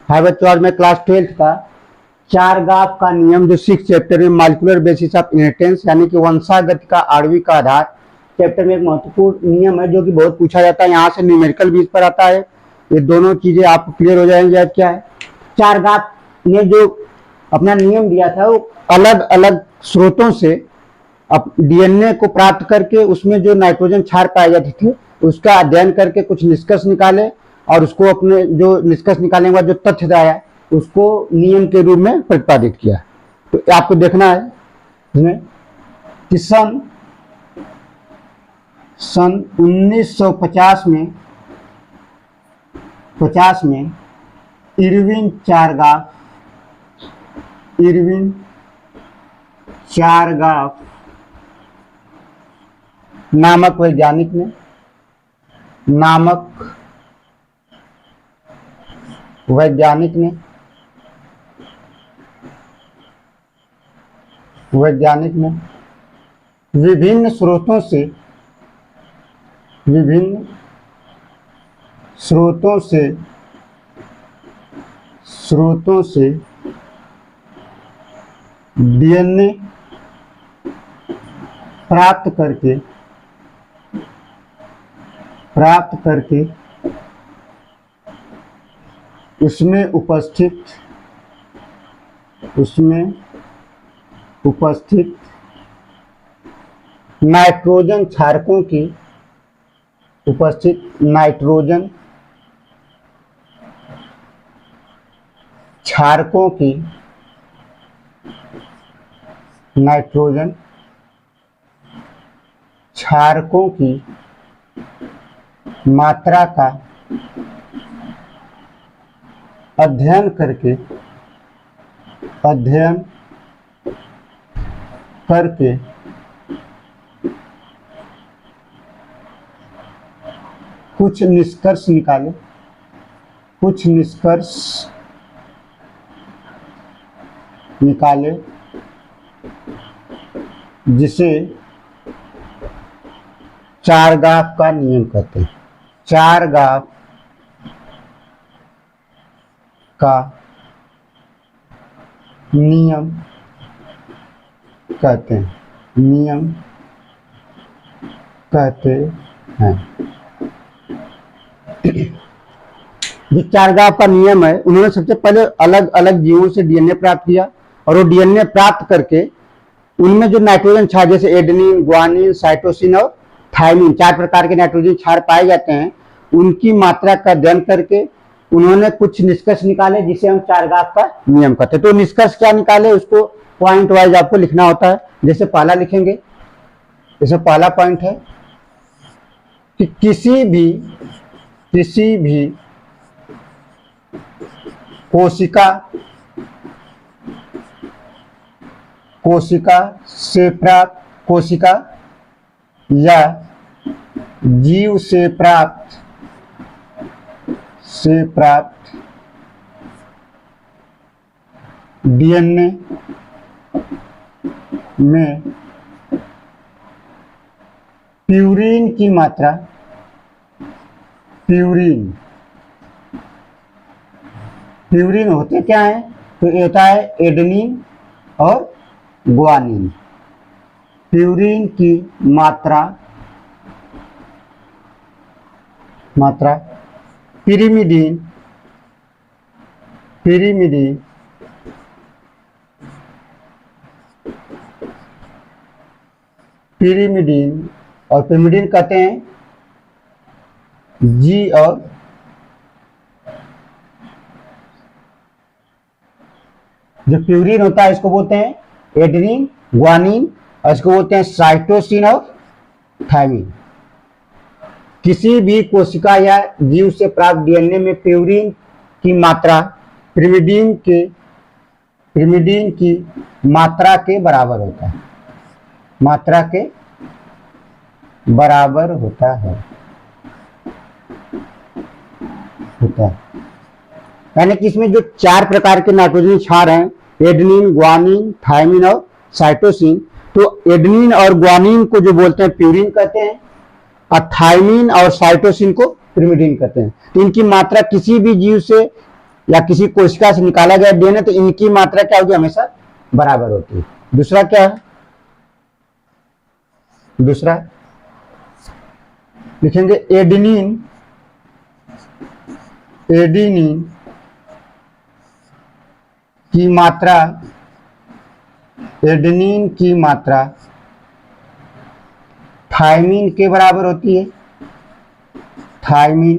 है बच्चों, आज मैं क्लास 12th का चारगाफ का नियम जो 6 चैप्टर में मॉलिक्यूलर बेसिस ऑफ इनहेरिटेंस यानी कि वंशागति का आणविक आधार चैप्टर में एक महत्वपूर्ण नियम है जो कि बहुत पूछा जाता है। यहाँ से न्यूमेरिकल भी इस पर आता है। ये दोनों चीजें आपको क्लियर हो जाएंगी। आज क्या है, चारगाफ ने जो अपना नियम दिया था वो अलग अलग स्रोतों से डीएनए को प्राप्त करके उसमें जो नाइट्रोजन क्षार पाए जाते थे उसका अध्ययन करके कुछ निष्कर्ष निकाले और उसको अपने जो निष्कर्ष निकालने के बाद जो तथ्य आया उसको नियम के रूप में प्रतिपादित किया। तो आपको देखना है इसमें कि सन 1950 में इरविन चारगाफ नामक वैज्ञानिक ने विभिन्न स्रोतों से डीएनए प्राप्त करके उसमें उपस्थित नाइट्रोजन क्षारकों की मात्रा का अध्ययन करके कुछ निष्कर्ष निकाले जिसे चारगाफ का नियम कहते हैं। चारगाफ का नियम कहते हैं। जो चारगाफ का नियम है उन्होंने सबसे पहले अलग अलग जीवों से डीएनए प्राप्त किया और वो डीएनए प्राप्त करके उनमें जो नाइट्रोजन क्षार जैसे एडेनिन, ग्वानिन, साइटोसिन और थायमिन 4 प्रकार के नाइट्रोजन क्षार पाए जाते हैं, उनकी मात्रा का अध्ययन करके उन्होंने कुछ निष्कर्ष निकाले जिसे हम चारगाफ का नियम कहते हैं। तो निष्कर्ष क्या निकाले उसको पॉइंट वाइज आपको लिखना होता है। जैसे पहला लिखेंगे, जैसे पहला पॉइंट है कि किसी भी कोशिका या जीव से प्राप्त डीएनए में प्यूरिन की मात्रा प्यूरिन होते क्या है, तो ये होता है एडेनिन और ग्वानिन। प्यूरिन की मात्रा पिरिमिडीन और पिरिमिडीन कहते हैं जी, और जो प्यूरिन होता है इसको बोलते हैं एडेनिन, ग्वानिन और इसको बोलते हैं साइटोसिन और थायमिन। किसी भी कोशिका या जीव से प्राप्त डीएनए में प्यूरिन की मात्रा पिरिमिडीन की मात्रा के बराबर होता है। यानी कि इसमें जो 4 प्रकार के नाइट्रोजन क्षार हैं, एडेनिन, ग्वानिन, थायमिन और साइटोसिन, तो एडेनिन और ग्वानिन को जो बोलते हैं प्यूरिन कहते हैं थायमिन और साइटोसिन को पिरिमिडीन कहते हैं। तो इनकी मात्रा किसी भी जीव से या किसी कोशिका से निकाला गया डीएनए, तो इनकी मात्रा क्या होगी, हमेशा बराबर होती है। दूसरा क्या है, दूसरा लिखेंगे एडेनिन, एडेनिन की मात्रा, एडेनिन की मात्रा थायमिन के बराबर होती है, थायमिन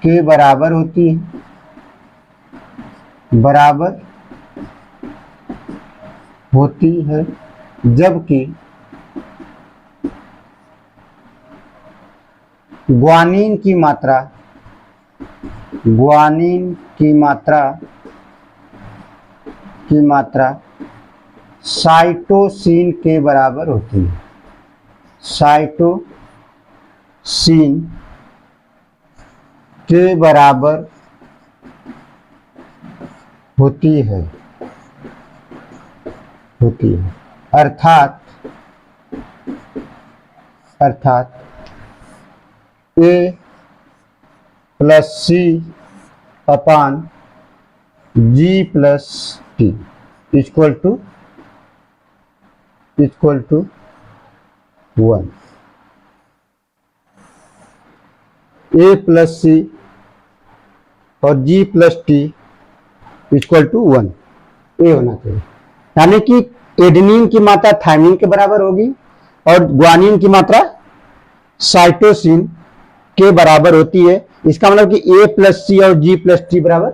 के बराबर होती है, बराबर होती है, जबकि ग्वानिन की मात्रा, ग्वानिन की मात्रा, की मात्रा साइटोसिन के बराबर होती है, साइटोसिन के बराबर होती है, होती है। अर्थात A plus C upon G plus T equal to 1। A plus C और G plus T equal to 1 ए होना चाहिए। यानी कि एडेनिन की मात्रा थायमिन के बराबर होगी और ग्वानिन की मात्रा साइटोसिन के बराबर होती है। इसका मतलब कि A प्लस सी और G प्लस टी बराबर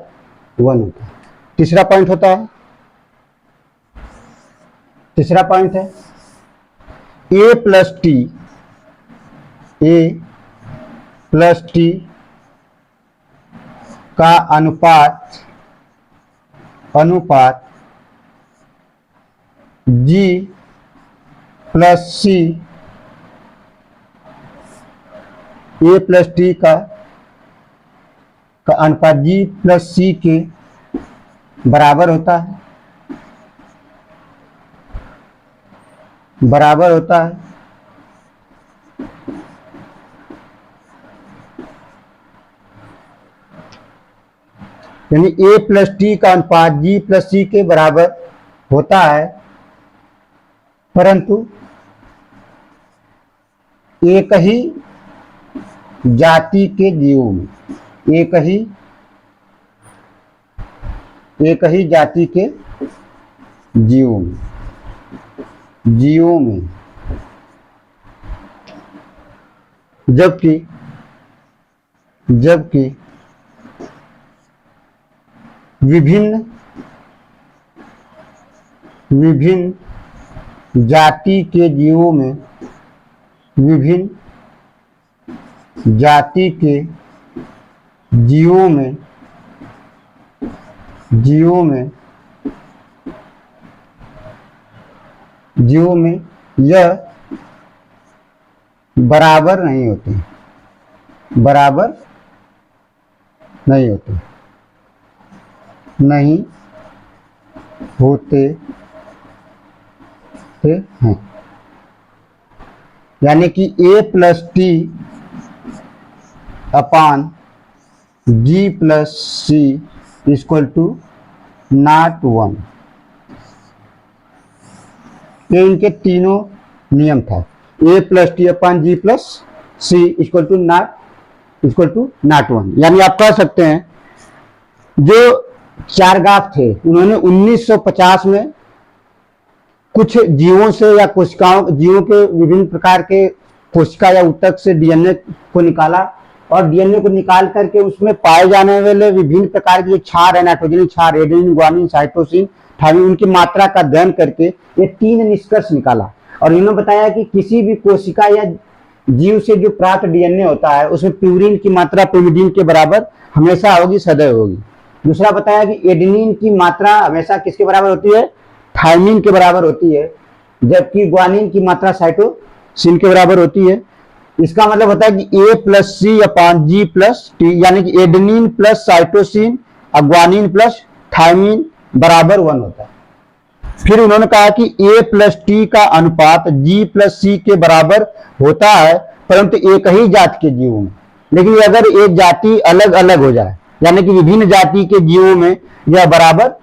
1 होता है। तीसरा पॉइंट होता है, तीसरा पॉइंट है A plus T, A plus T का अनुपात G plus C, A plus T का अनुपात G प्लस सी के बराबर होता है, बराबर होता है। यानी A प्लस टी का अनुपात G प्लस सी के बराबर होता है, परंतु एक ही जाति के जीवों में, एक ही जाति के जीवों में, जबकि विभिन्न जाति के जीवों में, विभिन्न जाति के जीवों में यह बराबर नहीं होते, बराबर नहीं होते, नहीं होते हैं। यानी कि A plus T upon G plus C equal to not 1। ये इनके तीनों नियम था। A plus T upon G plus C equal to not 1। यानी आप कह सकते हैं जो चारगाफ थे उन्होंने 1950 में कुछ जीवों से या कोशिकाओं, जीवों के विभिन्न प्रकार के कोशिका या ऊतक से डीएनए को निकाला और डीएनए को निकाल करके उसमें पाए जाने वाले विभिन्न प्रकार के जो क्षार है, नाइट्रोजन क्षार, एडेनिन, ग्वानिन, साइटोसिन, थायमिन, उनकी मात्रा का अध्ययन करके ये 3 निष्कर्ष निकाला। और इन्होंने बताया कि किसी भी कोशिका या जीव से जो प्राप्त डीएनए होता है उसमें प्यूरिन की मात्रा पिरिमिडीन के बराबर हमेशा होगी, सदैव होगी। दूसरा बताया कि एडेनिन की मात्रा हमेशा किसके बराबर होती है, थायमिन के बराबर होती है, जबकि ग्वानिन की मात्रा साइटोसिन के बराबर होती है। इसका मतलब होता है कि A plus C upon G plus T, यानी कि एडेनिन प्लस साइटोसिन और ग्वानिन प्लस थायमिन बराबर 1 होता है। फिर उन्होंने कहा कि A प्लस टी का अनुपात G प्लस सी के बराबर होता है, परंतु एक ही जाति के जीवों में। लेकिन अगर एक जाति अलग अलग हो जाए, यानी कि विभिन्न जाति के जीवों में यह बराबर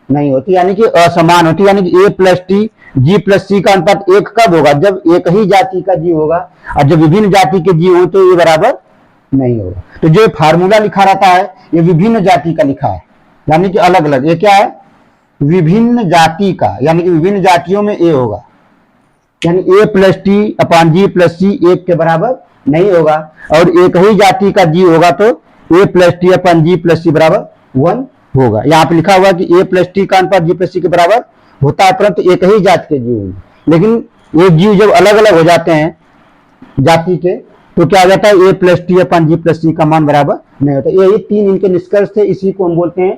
नहीं होती, यानी कि असमान होती। यानी कि A+T G+C का अनुपात 1 कब होगा? जब एक ही जाति का जीव होगा, और जब विभिन्न जाति के जीव हो तो ये बराबर नहीं होगा। तो जो फार्मूला लिखा रहता है ये विभिन्न जाति का लिखा है, यानी कि अलग अलग। ये क्या है? विभिन्न जाति का, यानी कि विभिन्न जातियों में A होगा, यानी A+T/G+C 1 के बराबर नहीं होगा। और एक ही जाति का जीव होगा तो A+T/G+C बराबर 1 होगा। यहाँ पे लिखा हुआ कि A+T का अनुपात G+C के बराबर होता है, परंतु एक ही जाति के जीव। लेकिन ये जीव जब अलग अलग हो जाते हैं जाति के तो क्या हो जाता है? A+T/G+C का मान बराबर नहीं होता। यही 3 इनके निष्कर्ष थे, इसी को हम बोलते हैं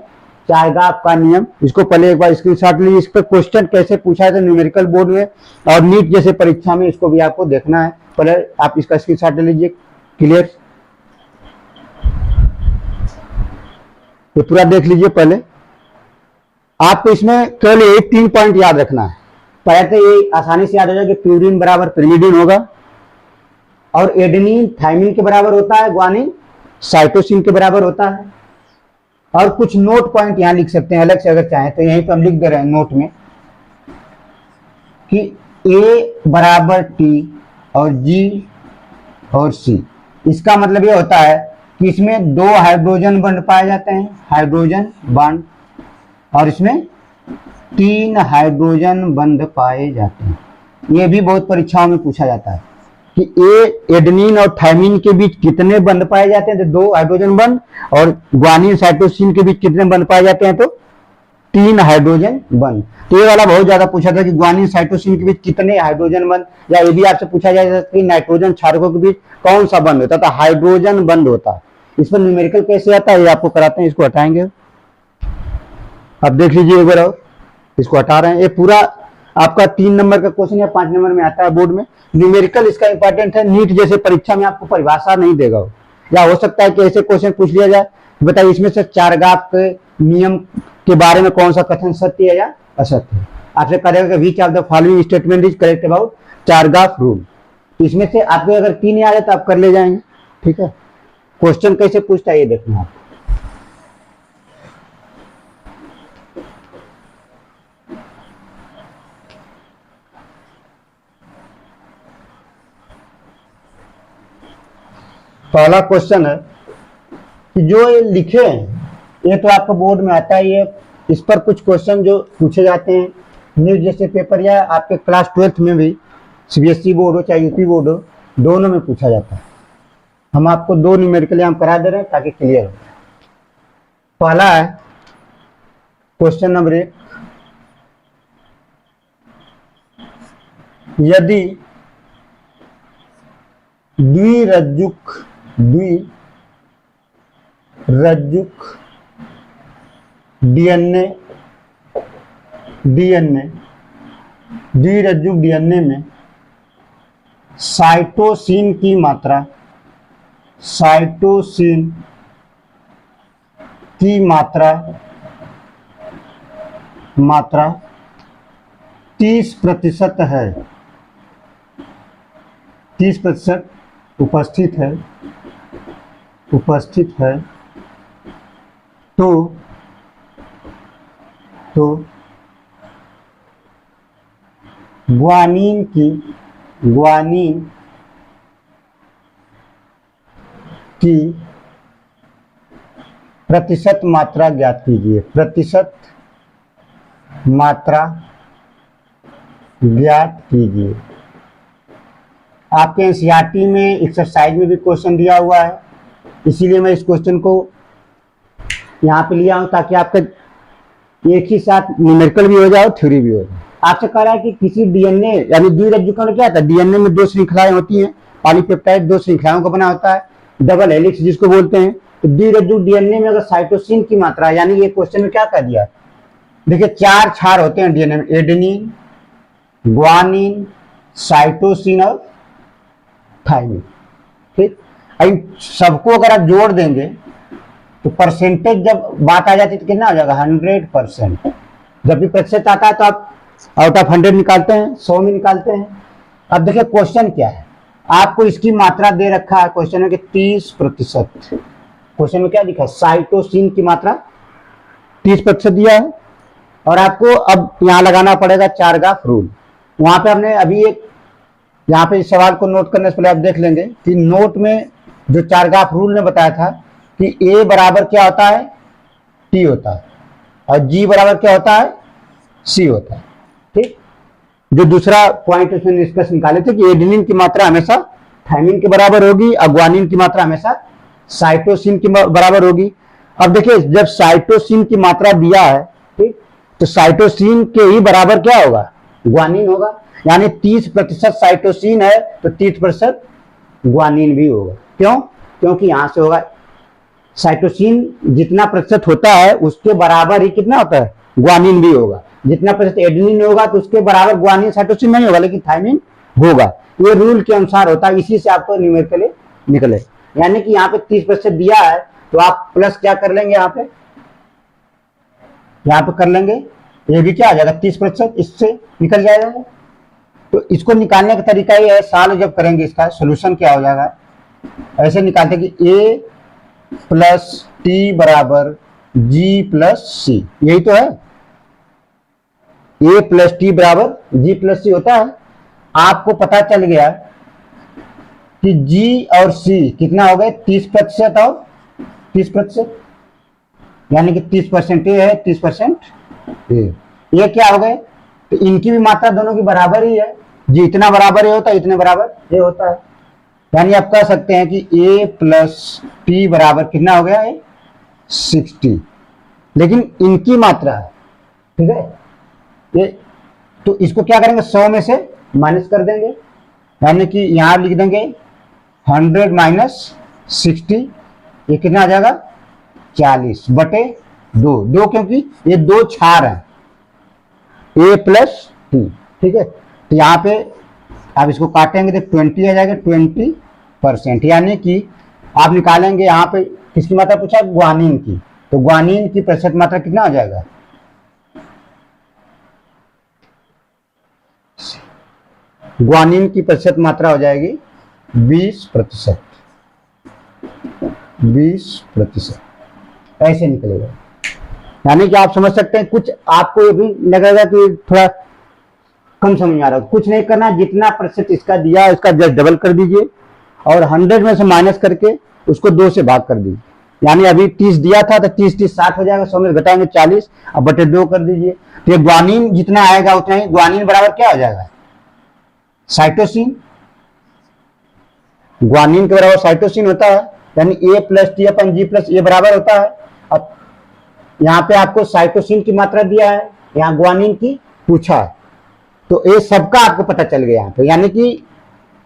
चारगाफ का नियम। इसको पहले एक बार स्क्रीनशॉट लीजिए। इस पर क्वेश्चन कैसे पूछा था न्यूमेरिकल बोर्ड में और नीट जैसे परीक्षा में, इसको भी आपको देखना है। पहले आप इसका स्क्रीनशॉट ले लीजिए। क्लियर? तो पूरा देख लीजिए। पहले आपको इसमें केवल ये 3 पॉइंट याद रखना है। पहले तो ये आसानी से याद हो जाएगा कि प्यूरिन बराबर पिरिमिडिन होगा, और एडेनिन थाइमिन के बराबर होता है, ग्वानिन साइटोसिन के बराबर होता है। और कुछ नोट पॉइंट यहां लिख सकते हैं अलग से अगर चाहें तो, यहीं पर हम लिख दे रहे हैं नोट में कि A बराबर T और G और C। इसका मतलब ये होता है कि इसमें 2 हाइड्रोजन बंध पाए जाते हैं, हाइड्रोजन बंध, और इसमें 3 हाइड्रोजन बंध पाए जाते हैं। ये भी बहुत परीक्षाओं में पूछा जाता है कि एडेनिन और थाइमिन के बीच कितने बंध पाए जाते हैं? तो 2 हाइड्रोजन बंध। और ग्वानिन साइटोसिन के बीच कितने बंध पाए जाते हैं? तो 3 हाइड्रोजन बंध। तो ये वाला बहुत ज्यादा पूछा था कि ग्वानिन साइटोसिन के बीच कितने हाइड्रोजन बंध, या ये भी आपसे पूछा जाएगा कि नाइट्रोजन क्षारकों के बीच कौन सा बंध होता है? तो हाइड्रोजन बंध होता है। इस पर न्यूमेरिकल कैसे आता है ये आपको कराते हैं। इसको हटाएंगे, अब देख लीजिए एक बार और। इसको हटा रहे हैं। ये पूरा आपका 3 नंबर का क्वेश्चन या 5 नंबर में आता है बोर्ड में। न्यूमेरिकल इसका इंपॉर्टेंट है। नीट जैसे परीक्षा में आपको परिभाषा नहीं देगा हो, या हो सकता है कि ऐसे क्वेश्चन पूछ लिया जाए, बताइए इसमें से चारगाफ के नियम के बारे में कौन सा कथन सत्य है या असत्य है। आपसे करेगा कि which of the following statement is correct about चारगाफ rule. इसमें से आपको अगर 3 आ जाए तो आप कर ले जाएंगे। ठीक है? क्वेश्चन कैसे पूछता है ये देखना आप। पहला क्वेश्चन है कि जो ये लिखे ये तो आपको बोर्ड में आता है। ये इस पर कुछ क्वेश्चन जो पूछे जाते हैं न्यूज जैसे पेपर या आपके क्लास 12th में भी, CBSE बोर्ड हो चाहे UP बोर्ड हो, दोनों में पूछा जाता है। हम आपको 2 न्यूमेरिकल हम करा दे रहे हैं ताकि क्लियर हो। पहला है क्वेश्चन नंबर 1, यदि द्विरज्जुक द्विरज्जुक DNA में साइटोसिन की मात्रा 30% है, 30% उपस्थित है तो ग्वानिन की प्रतिशत मात्रा ज्ञात कीजिए। प्रतिशत मात्रा ज्ञात कीजिए। आपके एनसीईआरटी में एक्सरसाइज में भी क्वेश्चन दिया हुआ है, इसीलिए मैं इस क्वेश्चन को यहाँ पे लिया हूँ ताकि आपका एक ही साथ न्यूमेरिकल भी हो जाए और थ्योरी भी हो जाए। आपसे कह रहा है कि किसी डीएनए यानी द्विरज्जुकों में क्या था, डीएनए में 2 श्रृंखलाएं होती हैं, पॉलीपेप्टाइड 2 श्रृंखलाओं का बना होता है, डबल हेलिक्स जिसको बोलते हैं। तो द्विरज्जुक डीएनए में अगर साइटोसिन की मात्रा, यानी ये क्वेश्चन में क्या कर दिया, देखिए 4 क्षार होते हैं डीएनए में, एडेनिन, ग्वानिन, साइटोसिन और थाइमिन। ठीक, इन सबको अगर आप जोड़ देंगे तो परसेंटेज जब बात आ जाती है तो कितना हो जाएगा, 100%। जब भी प्रतिशत आता है तो आप आउट ऑफ 100 निकालते हैं, 100 में निकालते हैं। अब देखिए क्वेश्चन क्या है, आपको इसकी मात्रा दे रखा है क्वेश्चन में कि 30%। क्वेश्चन में क्या लिखा है, साइटोसिन की मात्रा 30% दिया है और आपको अब यहाँ लगाना पड़ेगा चारगाफ रूल। वहां पे हमने अभी एक यहाँ पे इस सवाल को नोट करने से पहले आप देख लेंगे कि नोट में जो चारगाफ रूल ने बताया था कि ए बराबर क्या होता है, टी होता है, और जी बराबर क्या होता है, सी होता है। ठीक, जो दूसरा पॉइंट उसमें निष्कर्ष निकाले थे कि एडेनिन की मात्रा हमेशा थायमिन के बराबर होगी और ग्वानिन की मात्रा हमेशा साइटोसिन के बराबर होगी। अब देखिए जब साइटोसिन की मात्रा दिया है, ठीक, तो साइटोसिन के ही बराबर क्या होगा, ग्वानिन होगा। यानी 30% साइटोसिन है तो 30% ग्वानिन भी होगा। क्यों? क्योंकि यहां से होगा साइटोसिन जितना प्रतिशत होता है उसके बराबर ही कितना होता है, ग्वानिन भी होगा। जितना प्रतिशत एडेनिन होगा तो उसके बराबर ग्वानिन साइटोसिन नहीं होगा, लेकिन थायमिन होगा। ये रूल के अनुसार होता है, इसी से आपको न्यूमेरिकली निकले। यानी कि यहाँ पे 30% दिया है तो आप प्लस क्या कर लेंगे, यहाँ पे कर लेंगे, ये भी क्या आ जाएगा 30%, इससे निकल जाएगा। तो इसको निकालने का तरीका ये है, साल जब करेंगे इसका सोल्यूशन क्या हो जाएगा, ऐसे निकालते कि ए प्लस टी बराबर जी प्लस सी, यही तो है, ए प्लस टी बराबर जी प्लस सी होता है। आपको पता चल गया कि जी और सी कितना हो गए, 30% और 30%, यानी कि 30% ए है, 30% ए। ये क्या हो गए, तो इनकी भी मात्रा दोनों की बराबर ही है, जितना बराबर ये होता है इतने बराबर ये होता है। यानी आप कह सकते हैं कि a प्लस टी बराबर कितना हो गया है, 60, लेकिन इनकी मात्रा है, ठीक है ये। तो इसको क्या करेंगे, 100 में से माइनस कर देंगे, यानी कि यहां लिख देंगे 100 माइनस 60, ये कितना आ जाएगा 40/2, दो क्योंकि ये दो छार है, a प्लस टी, ठीक है। तो यहाँ पे आप इसको काटेंगे तो 20 आ जाएगा, 20%। यानी कि आप निकालेंगे यहाँ पे किसकी मात्रा पूछा, ग्वानिन की, तो ग्वानिन की प्रतिशत मात्रा कितना आ जाएगा, ग्वानिन की प्रतिशत मात्रा हो जाएगी 20%, 20%, ऐसे निकलेगा। यानी कि आप समझ सकते हैं, कुछ आपको ये भी लगेगा कि थोड़ा कम समझ में आ रहा है, कुछ नहीं करना, जितना प्रतिशत इसका दिया है उसका जस्ट डबल कर दीजिए और 100 में से माइनस करके उसको 2 से भाग कर दीजिए। यानी अभी 30 दिया था तो 30 60 हो जाएगा, 100 में घटाएंगे 40, अब बटे 2 कर दीजिए। तो ये ग्वानिन जितना आएगा उतना ही, ग्वानिन बराबर क्या हो जाएगा, साइटोसिन, ग्वानिन के बराबर साइटोसिन होता है। यानी ए प्लस टी अपन जी प्लस ए बराबर होता है। अब यहाँ पे आपको साइटोसिन की मात्रा दिया है, यहाँ ग्वानिन की पूछा है, तो ये सबका आपको पता चल गया यहाँ पे। यानी कि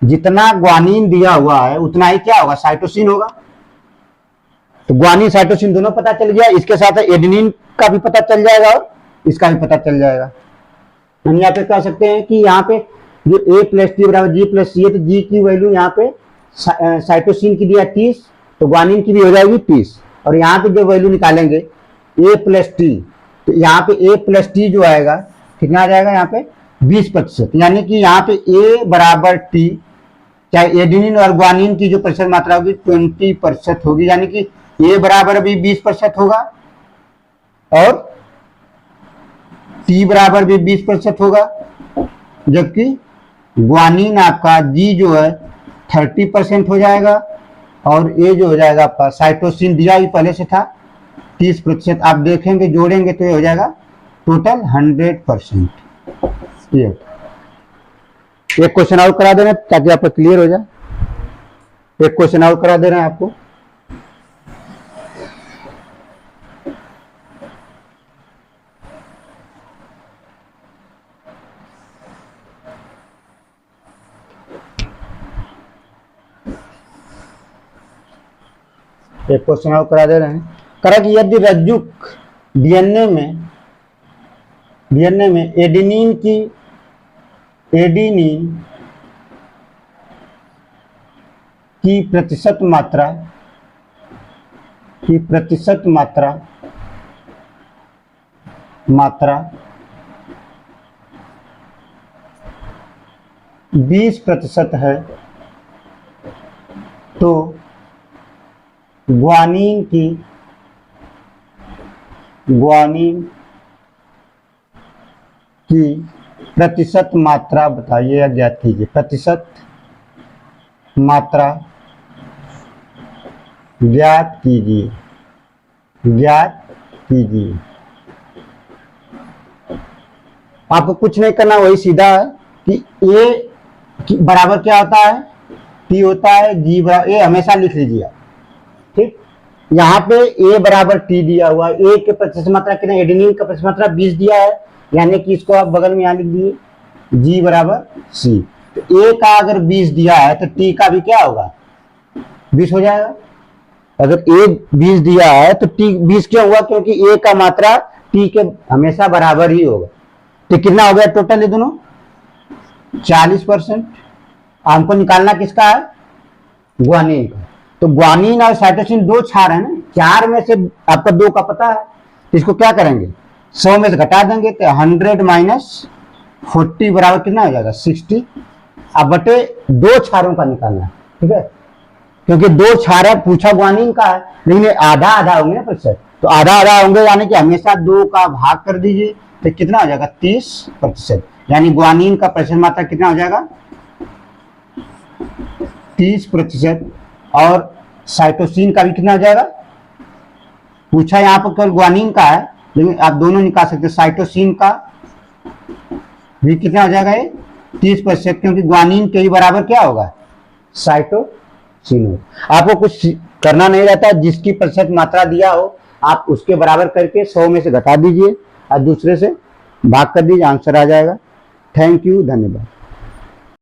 जितना ग्वानिन दिया हुआ है उतना ही क्या होगा, साइटोसिन होगा। तो ग्वानिन साइटोसिन दोनों पता चल गया, इसके साथ एडेनिन का भी पता चल जाएगा और इसका भी पता चल जाएगा। हम यहाँ पे कह सकते हैं कि यहाँ पे जो ए प्लस टी बराबर जी प्लस सी है, तो जी की वैल्यू यहाँ पे साइटोसिन की दिया 30, तो ग्वानिन की भी हो जाएगी 30। और यहाँ पे जो वैल्यू निकालेंगे ए प्लस टी, तो यहाँ पे ए प्लस टी जो आएगा कितना आ जाएगा, यहाँ पे 20%। यानी कि यहाँ पे ए बराबर टी, चाहे एडेनिन और ग्वानिन की जो प्रतिशत मात्रा होगी 20% होगी। यानी कि ए बराबर भी 20% होगा और टी बराबर भी 20% होगा, जबकि ग्वानिन आपका जी जो है 30% हो जाएगा और ये जो हो जाएगा आपका साइटोसिन दिया ही पहले से था 30%। आप देखेंगे जोड़ेंगे तो ये हो जाएगा टोटल 100%। ये एक क्वेश्चन और करा दे रहे हैं ताकि आपको क्लियर हो जाए। एक क्वेश्चन और करा दे रहे हैं आपको। एक क्वेश्चन और करा दे रहे हैं। करा कि यदि रज्जुक डीएनए में एडेनिन की प्रतिशत मात्रा 20% है, तो ग्वानिन की प्रतिशत मात्रा बताइए या ज्ञात कीजिए। प्रतिशत मात्रा ज्ञात कीजिए। आपको कुछ नहीं करना, वही सीधा है कि ए बराबर क्या होता है, टी होता है, जी बराबर, ए हमेशा लिख लीजिए आप, ठीक। यहाँ पे ए बराबर टी दिया हुआ है, ए के प्रतिशत मात्रा कितना, एडेनिन का प्रतिशत मात्रा 20 दिया है, यानी कि इसको आप बगल में यहाँ लिख दिए, जी बराबर सी। तो ए का अगर 20 दिया है तो टी का भी क्या होगा, 20 हो जाएगा। अगर ए 20 दिया है तो टी 20 क्यों हुआ, क्योंकि ए का मात्रा टी के हमेशा बराबर ही होगा। तो कितना हो गया टोटल ये दोनों, 40%। हमको निकालना किसका है, ग्वानिन का। तो ग्वानिन और साइटोसिन दो क्षार है ना, 4 में से आपका 2 का पता है, इसको क्या करेंगे 100 में से घटा देंगे, तो 100 माइनस 40 बराबर कितना हो जाएगा 60। अब बटे 2 क्षारों का निकालना, ठीक है, क्योंकि 2 क्षार है, पूछा ग्वानिन का है, लेकिन आधा आधा होंगे ना प्रतिशत, तो आधा आधा होंगे, यानी कि हमेशा 2 का भाग कर दीजिए, तो कितना हो जाएगा 30%। यानी ग्वानिन का प्रतिशत मात्रा कितना हो जाएगा 30%। और साइटोसिन का भी कितना हो जाएगा, पूछा यहाँ पर केवल ग्वानिन का है, लेकिन आप दोनों निकाल सकते हैं। साइटोसिन का भी कितना हो जाएगा ये 30%, क्योंकि ग्वानिन के ही बराबर क्या होगा साइटोसिन। आपको कुछ करना नहीं रहता, जिसकी प्रतिशत मात्रा दिया हो आप उसके बराबर करके 100 में से घटा दीजिए और दूसरे से भाग कर दीजिए, आंसर आ जाएगा। थैंक यू, धन्यवाद।